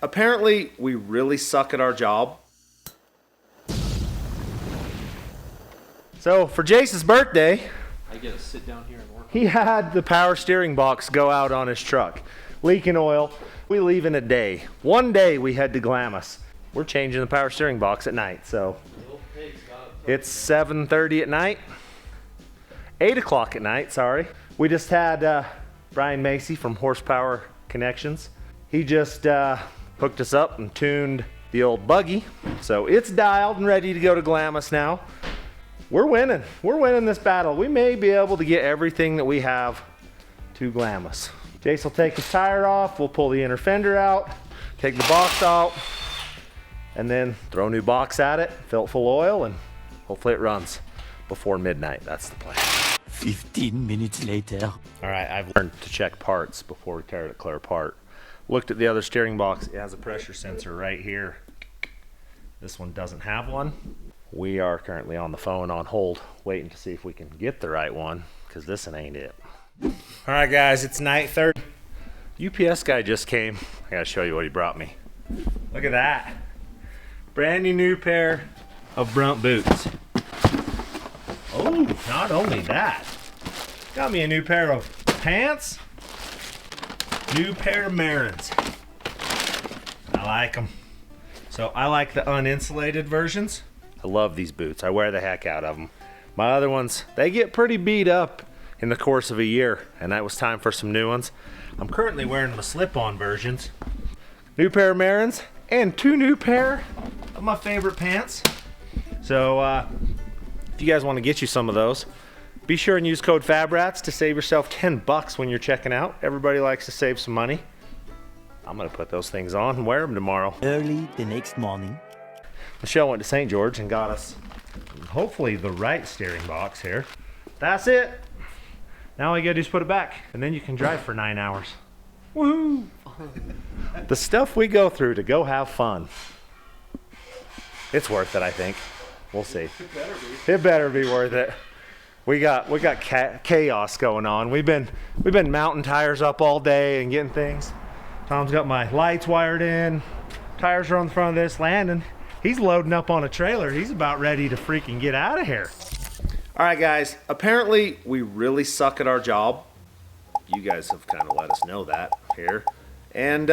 Apparently, we really suck at our job. So, for Jace's birthday, I get to sit down here and work. he had the power steering box go out on his truck, leaking oil. We leave in a day. One day we head to Glamis. We're changing the power steering box at night, so it's 7:30 at night. 8 o'clock at night, sorry. We just had Brian Macy from Horsepower Connections. He just hooked us up and tuned the old buggy. So it's dialed and ready to go to Glamis now. We're winning. We're winning this battle. We may be able to get everything that we have to Glamis. Jace will take his tire off. We'll pull the inner fender out, take the box out, and then throw a new box at it, fill it full of oil, and hopefully it runs before midnight. That's the plan. 15 minutes later. All right, I've learned to check parts before we tear it clear apart. Looked at the other steering box. It has a pressure sensor right here. This one doesn't have one. We are currently on the phone on hold, waiting to see if we can get the right one, because this one ain't it. All right, guys, it's night 30. UPS guy just came. I gotta show you what he brought me. Look at that. Brand new pair of Brunt boots. Oh, not only that, got me a new pair of pants, new pair of Marins. I like them. So I like the uninsulated versions. I love these boots. I wear the heck out of them. My other ones, they get pretty beat up in the course of a year, and that was time for some new ones. I'm currently wearing the slip-on versions. New pair of Marins and 2 new pair of my favorite pants. So if you guys want to get you some of those, be sure and use code FABRATS to save yourself 10 bucks when you're checking out. Everybody likes to save some money. I'm gonna put those things on and wear them tomorrow. Early the next morning. Michelle went to St. George and got us hopefully the right steering box here. That's it. Now all you gotta do is put it back, and then you can drive for 9 hours. Woohoo! The stuff we go through to go have fun. It's worth it, I think. We'll see. It better be worth it. We got chaos going on. We've been mounting tires up all day and getting things. Tom's got my lights wired in. Tires are on the front of this. Landon, he's loading up on a trailer. He's about ready to freaking get out of here. All right, guys. Apparently, we really suck at our job. You guys have kind of let us know that here. And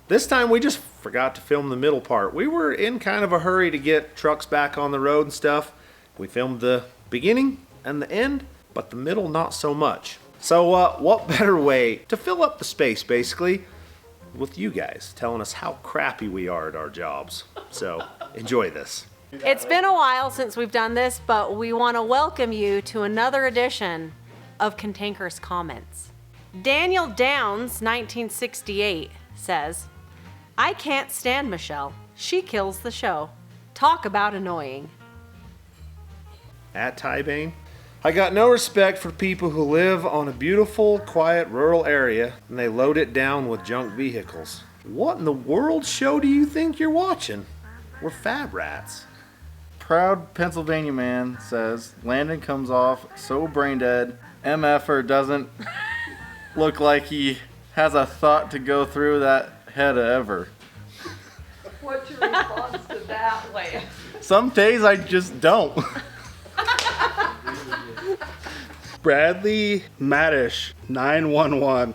this time, we just forgot to film the middle part. We were in kind of a hurry to get trucks back on the road and stuff. We filmed the beginning and the end, but the middle not so much. So what better way to fill up the space, basically, with you guys telling us how crappy we are at our jobs. So enjoy this. It's been a while since we've done this, but we want to welcome you to another edition of Cantankerous Comments. Daniel Downs, 1968, says, I can't stand Michelle. She kills the show. Talk about annoying. At Tybane, I got no respect for people who live on a beautiful, quiet, rural area and they load it down with junk vehicles. What in the world show do you think you're watching? We're Fab Rats. Proud Pennsylvania man says Landon comes off so brain dead, MFer doesn't look like he has a thought to go through that head ever. What's your response to that, Lance? Some days I just don't. Bradley Maddish 911.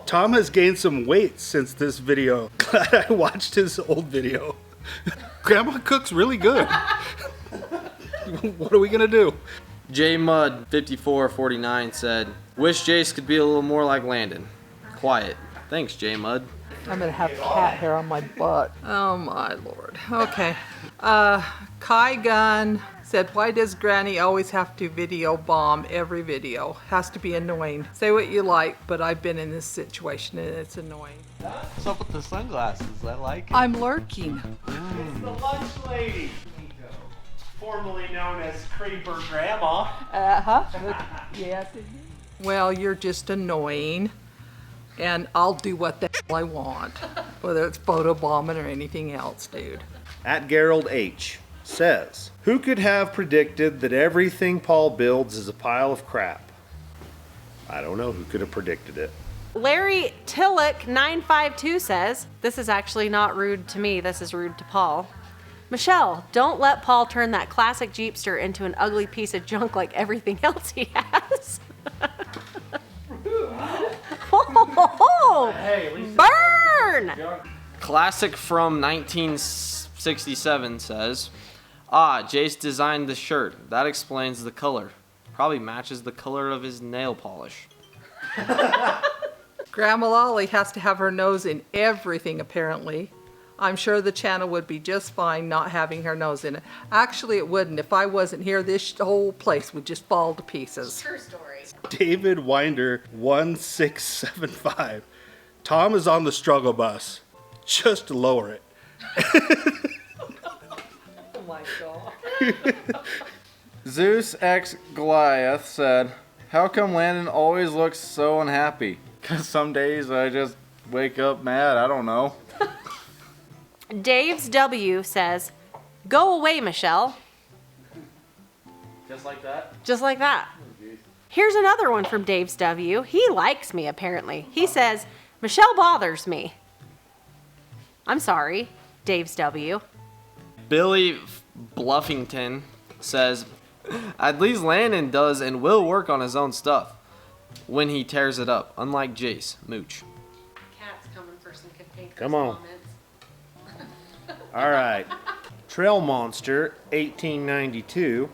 Tom has gained some weight since this video. Glad I watched his old video. Grandma cooks really good. What are we gonna do? J Mud 5449 said, wish Jace could be a little more like Landon. Quiet. Thanks, J Mud. I'm gonna have cat hair on my butt. Oh my lord. Okay. Kai Gunn said, why does Granny always have to video bomb every video? Has to be annoying. Say what you like, but I've been in this situation and it's annoying. What's up with the sunglasses? I like it. I'm lurking. It's the lunch lady, formerly known as Creeper Grandma. Yes. Well, you're just annoying. And I'll do what the hell I want. Whether it's photobombing or anything else, dude. At Gerald H. says, who could have predicted that everything Paul builds is a pile of crap? I don't know who could have predicted it. Larry Tillich 952 says, this is actually not rude to me, this is rude to Paul. Michelle, don't let Paul turn that classic Jeepster into an ugly piece of junk like everything else he has. Burn! Classic from 1967 says, ah, Jace designed the shirt. That explains the color. Probably matches the color of his nail polish. Grandma Lolly has to have her nose in everything, apparently. I'm sure the channel would be just fine not having her nose in it. Actually, it wouldn't. If I wasn't here, this whole place would just fall to pieces. True story. David Winder 1675. Tom is on the struggle bus. Just lower it. Oh my God. Zeus X Goliath said, how come Landon always looks so unhappy? Because some days I just wake up mad. I don't know. Dave's W says, go away, Michelle. Just like that? Just like that. Here's another one from Dave's W. He likes me, apparently. He says, Michelle bothers me. I'm sorry, Dave's W. Billy Bluffington says, at least Landon does and will work on his own stuff when he tears it up, unlike Jace. Mooch. Cat's coming for some cantankerous Come on. comments. All right. Trail Monster 1892.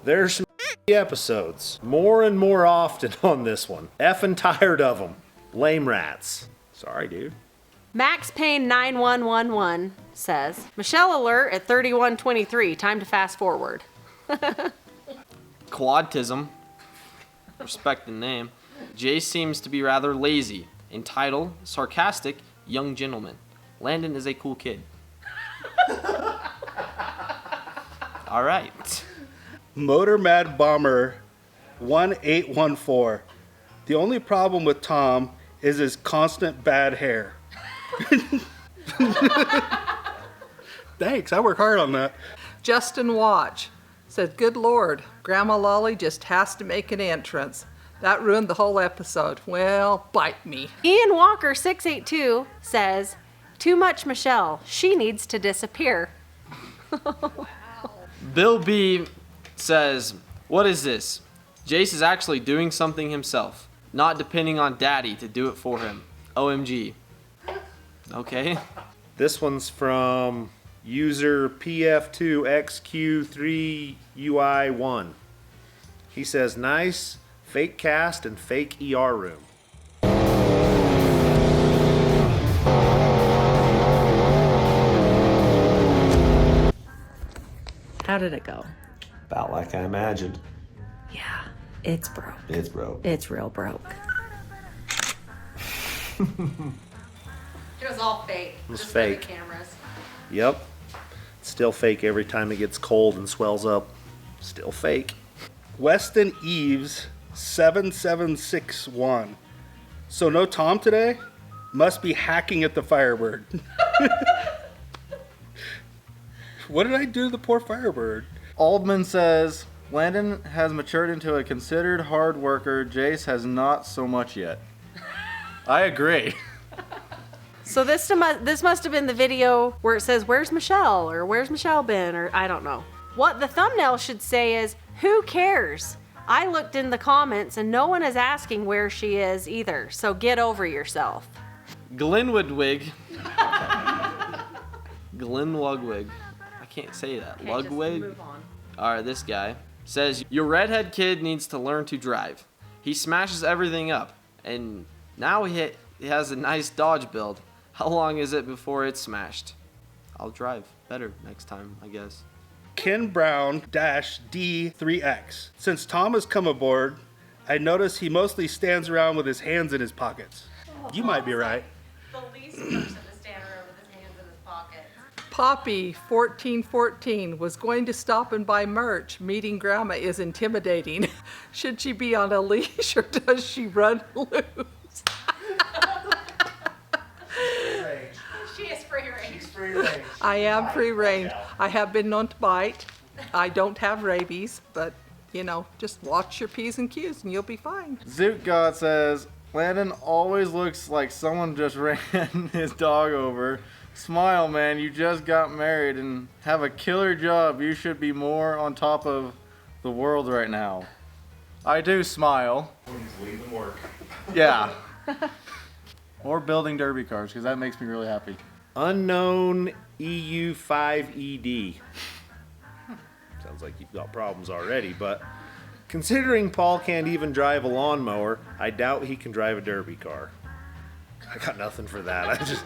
There's some episodes. More and more often on this one. Effing tired of them. Lame rats. Sorry, dude. Max Payne 9111 says, Michelle alert at 31:23. Time to fast forward. Quadtism. Respect the name. Jace seems to be rather lazy. Entitled, sarcastic, young gentleman. Landon is a cool kid. All right. Motor Mad Bomber 1814. The only problem with Tom is his constant bad hair. Thanks, I work hard on that. Justin Watch said, good Lord, Grandma Lolly just has to make an entrance. That ruined the whole episode. Well, bite me. Ian Walker 682 says, too much Michelle. She needs to disappear. Bill B says, what is this? Jace is actually doing something himself, not depending on Daddy to do it for him. OMG. Okay. This one's from user PF2XQ3UI1. He says, nice fake cast and fake ER room. How did it go? About like I imagined. Yeah, it's broke. It's broke. It's real broke. It was all fake. It was just fake. For the cameras. Yep. It's still fake every time it gets cold and swells up. Still fake. Weston Eves 7761. So no Tom today? Must be hacking at the Firebird. What did I do to the poor Firebird? Aldman says, Landon has matured into a considered hard worker. Jace has not so much yet. I agree. So this must have been the video where it says, where's Michelle? Or where's Michelle been? Or I don't know. What the thumbnail should say is, who cares? I looked in the comments and no one is asking where she is either. So get over yourself. Glenwoodwig. Glenwugwig. I can't say that. Okay, just Lugwig. move on. Alright, this guy says, your redhead kid needs to learn to drive. He smashes everything up. And now he has a nice Dodge build. How long is it before it's smashed? I'll drive better next time, I guess. Ken Brown -D3X. Since Tom has come aboard, I notice he mostly stands around with his hands in his pockets. You might be right. The least person to stand around with his hands in his pockets. Poppy 1414 was going to stop and buy merch. Meeting Grandma is intimidating. Should she be on a leash or does she run loose? She is free range. I am free range. I have been known to bite. I don't have rabies, but you know, just watch your P's and Q's and you'll be fine. Zoot God says, Landon always looks like someone just ran his dog over. Smile, man, you just got married and have a killer job. You should be more on top of the world right now. I do smile. He's leaving work. Yeah. Or building derby cars, because that makes me really happy. Unknown EU5ED. Sounds like you've got problems already, but considering Paul can't even drive a lawnmower, I doubt he can drive a derby car. I got nothing for that.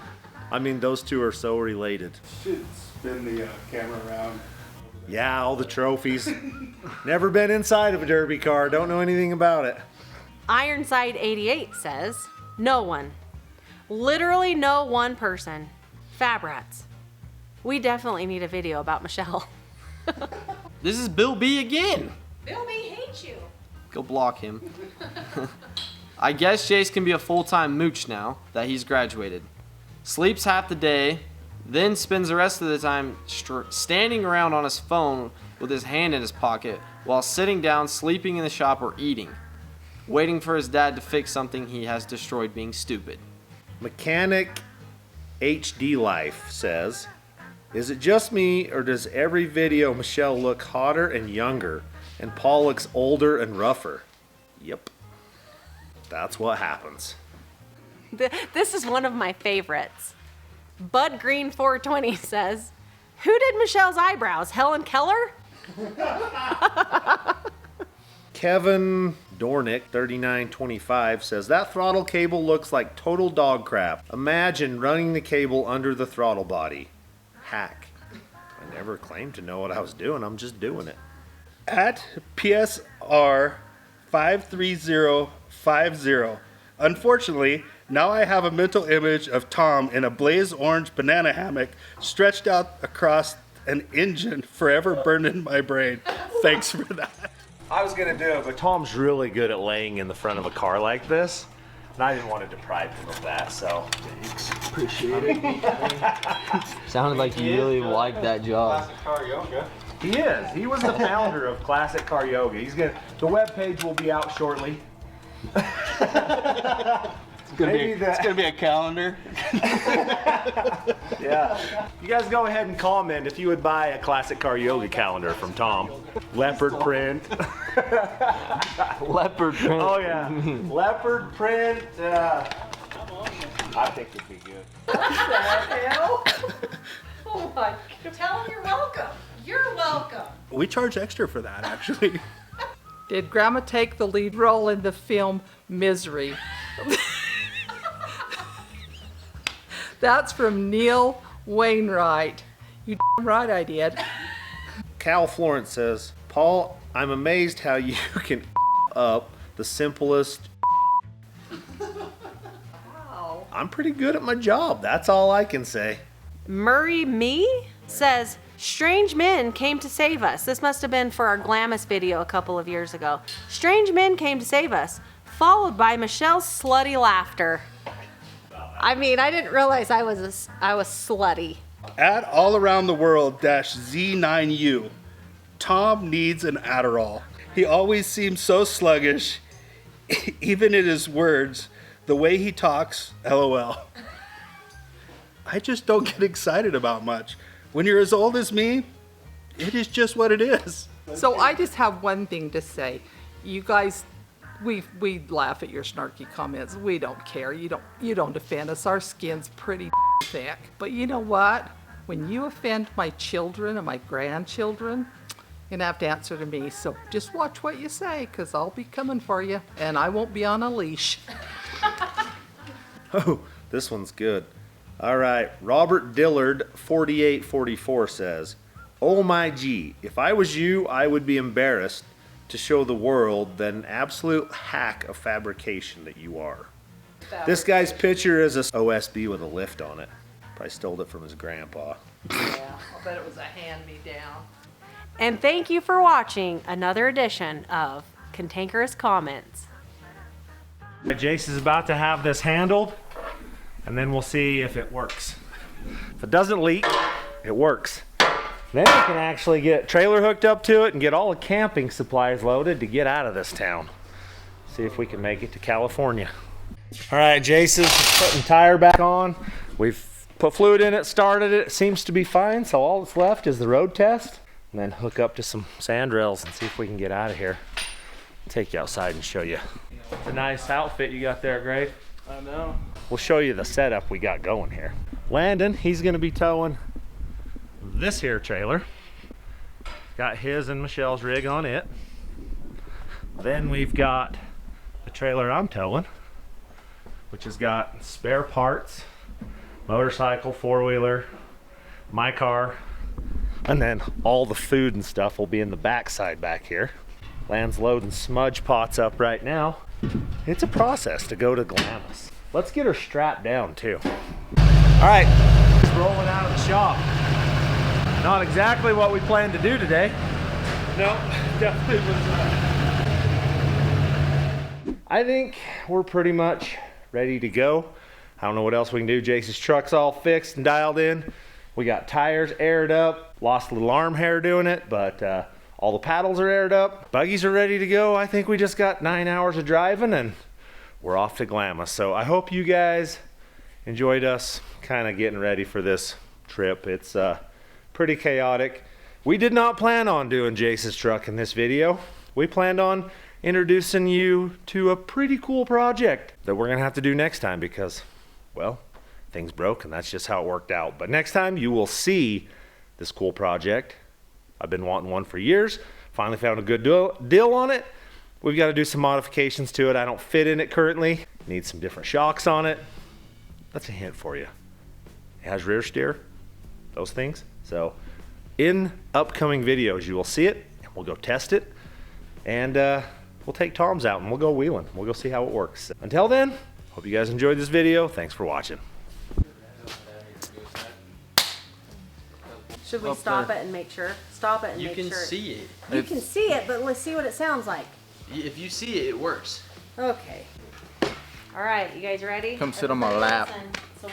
I mean, those two are so related. Should spin the camera around. Yeah, all the trophies. Never been inside of a derby car. Don't know anything about it. Ironside 88 says, no one. Literally no one person. Fab Rats. We definitely need a video about Michelle. This is Bill B again. Bill B hates you. Go block him. I guess Jace can be a full-time mooch now that he's graduated. Sleeps half the day, then spends the rest of the time standing around on his phone with his hand in his pocket while sitting down, sleeping in the shop, or eating, waiting for his dad to fix something he has destroyed being stupid. Mechanic HD Life says, is it just me, or does every video Michelle look hotter and younger, and Paul looks older and rougher? Yep. That's what happens. This is one of my favorites. Bud Green 420 says, who did Michelle's eyebrows? Helen Keller? Kevin Dornick 3925 says, that throttle cable looks like total dog crap. Imagine running the cable under the throttle body. Hack. I never claimed to know what I was doing. I'm just doing it. At PSR 53050. Unfortunately, now I have a mental image of Tom in a blaze orange banana hammock stretched out across an engine, forever burned in my brain. Thanks for that. I was gonna do it, but Tom's really good at laying in the front of a car like this, and I didn't want to deprive him of that, so. Appreciate it. Sounded like you really liked that job. Car yoga. He is. He was the founder of Classic Car Yoga. The webpage will be out shortly. It's gonna be a calendar. Yeah. You guys go ahead and comment if you would buy a Classic Car Yoga calendar from Tom. Leopard print. Leopard print. Oh yeah. Leopard print. I think it'd be good. What the hell? Oh my God. Tell him you're welcome. You're welcome. We charge extra for that, actually. Did Grandma take the lead role in the film Misery? That's from Neil Wainwright. You damn right I did. Cal Florence says, Paul, I'm amazed how you can up the simplest. Wow. I'm pretty good at my job. That's all I can say. Murray Me says, strange men came to save us. This must have been for our Glamis video a couple of years ago. Strange men came to save us, followed by Michelle's slutty laughter. I mean, I didn't realize I was slutty. At all around the world -Z9U. Tom needs an Adderall. He always seems so sluggish, even in his words, the way he talks, LOL. I just don't get excited about much. When you're as old as me, it is just what it is. So I just have one thing to say. You guys, we laugh at your snarky comments. We don't care. You don't defend us. Our skin's pretty thick. But you know what? When you offend my children and my grandchildren, you're gonna have to answer to me. So just watch what you say, because I'll be coming for you, and I won't be on a leash. Oh, this one's good. All right, Robert Dillard 4844 says, oh my G, if I was you, I would be embarrassed to show the world that an absolute hack of fabrication that you are. This guy's picture is a OSB with a lift on it. Probably stole it from his grandpa. Yeah, I'll bet it was a hand-me-down. And thank you for watching another edition of Cantankerous Comments. Jace is about to have this handled, and then we'll see if it works. If it doesn't leak, it works. Then we can actually get trailer hooked up to it and get all the camping supplies loaded to get out of this town. See if we can make it to California. All right, Jace is putting the tire back on. We've put fluid in it, started it. It seems to be fine. So all that's left is the road test and then hook up to some sand rails and see if we can get out of here. Take you outside and show you. It's a nice outfit you got there, Greg. I know. We'll show you the setup we got going here. Landon, he's gonna be towing this here trailer. Got his and Michelle's rig on it. Then we've got the trailer I'm towing, which has got spare parts, motorcycle, four-wheeler, my car, and then all the food and stuff will be in the backside back here. Land's loading smudge pots up right now. It's a process to go to Glamis. Let's get her strapped down too. All right, it's rolling out of the shop. Not exactly what we planned to do today. No, definitely was not. I think we're pretty much ready to go. I don't know what else we can do. Jace's truck's all fixed and dialed in. We got tires aired up. Lost a little arm hair doing it, but all the paddles are aired up. Buggies are ready to go. I think we just got 9 hours of driving and we're off to Glamis. So I hope you guys enjoyed us kind of getting ready for this trip. It's pretty chaotic. We did not plan on doing Jace's truck in this video. We planned on introducing you to a pretty cool project that we're gonna have to do next time because, well, things broke and that's just how it worked out. But next time you will see this cool project. I've been wanting one for years. Finally found a good deal on it. We've got to do some modifications to it. I don't fit in it currently. Need some different shocks on it. That's a hint for you. It has rear steer, those things. So in upcoming videos, you will see it and we'll go test it. And we'll take Tom's out and we'll go wheeling. We'll go see how it works. Until then, hope you guys enjoyed this video. Thanks for watching. Should we stop it and make sure? Stop it and You make can sure. see it. You can see it, but let's see what it sounds like. If you see it, it works. Okay. All right, you guys ready? Come sit on my Everybody lap. listen. So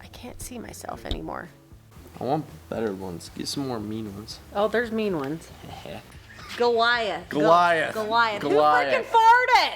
I can't see myself anymore. I want better ones. Get some more mean ones. Oh, there's mean ones. Goliath. Goliath. Goliath. Who Goliath. freaking farted?